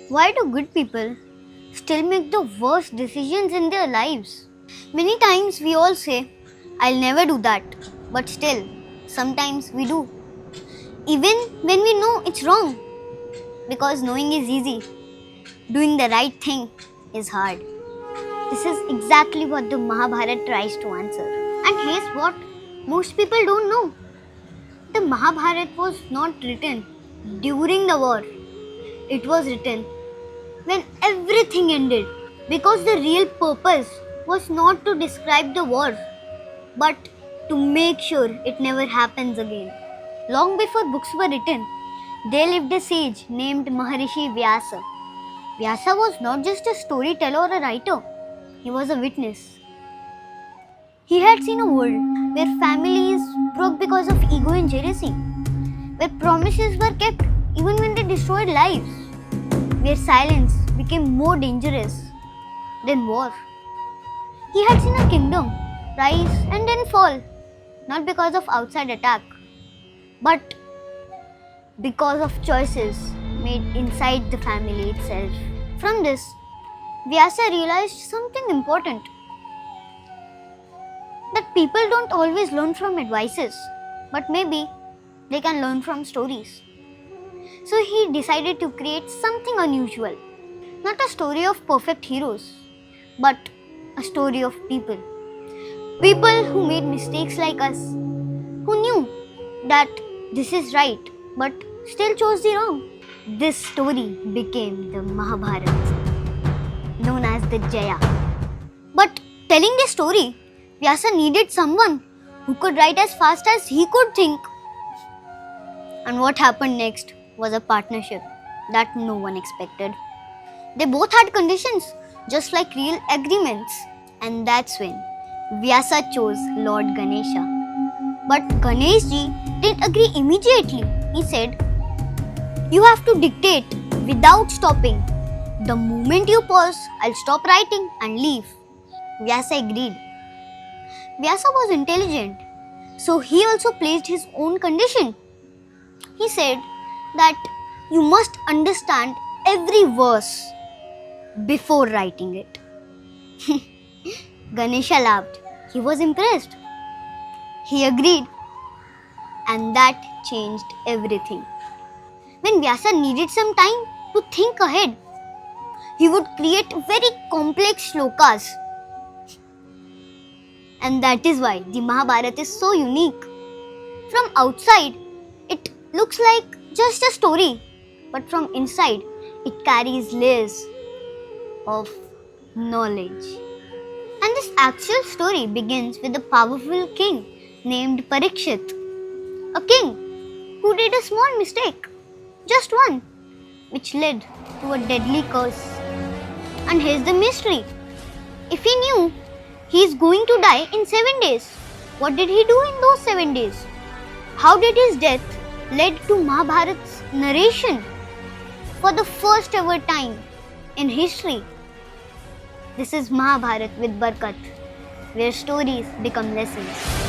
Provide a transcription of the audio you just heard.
Why do good people still make the worst decisions in their lives? Many times we all say, I'll never do that, but still, sometimes we do. Even when we know it's wrong. Because knowing is easy, doing the right thing is hard. This is exactly what the Mahabharata tries to answer. And here's what most people don't know. The Mahabharata was not written during the war. It was written when everything ended. Because the real purpose was not to describe the war, but to make sure it never happens again. Long before books were written, there lived a sage named Maharishi Vyasa. Vyasa was not just a storyteller or a writer, he was a witness. He had seen a world where families broke because of ego and jealousy, where promises were kept even when they destroyed lives, where silence became more dangerous than war. He had seen a kingdom rise and then fall, not because of outside attack, but because of choices made inside the family itself. From this, Vyasa realized something important. That people don't always learn from advices, but maybe they can learn from stories. So he decided to create something unusual. Not a story of perfect heroes, but a story of people. People who made mistakes like us, who knew that this is right, but still chose the wrong. This story became the Mahabharata, known as the Jaya. But telling this story, Vyasa needed someone who could write as fast as he could think. And what happened next was a partnership that no one expected. They both had conditions, just like real agreements. And that's when Vyasa chose Lord Ganesha. But Ganeshji didn't agree immediately. He said, "You have to dictate without stopping. The moment you pause, I'll stop writing and leave." Vyasa agreed. Vyasa was intelligent, so he also placed his own condition. He said that you must understand every verse before writing it. Ganesha laughed. He was impressed. He agreed, and that changed everything. When Vyasa needed some time to think ahead, he would create very complex shlokas. And that is why the Mahabharata is so unique. From outside, it looks like just a story, but from inside, it carries layers of knowledge. And this actual story begins with a powerful king named Parikshit. A king who did a small mistake, just one, which led to a deadly curse. And here's the mystery. If he knew he is going to die in 7 days, what did he do in those 7 days? How did his death lead to Mahabharata's narration for the first ever time in history? This is Mahabharata with Barkat, where stories become lessons.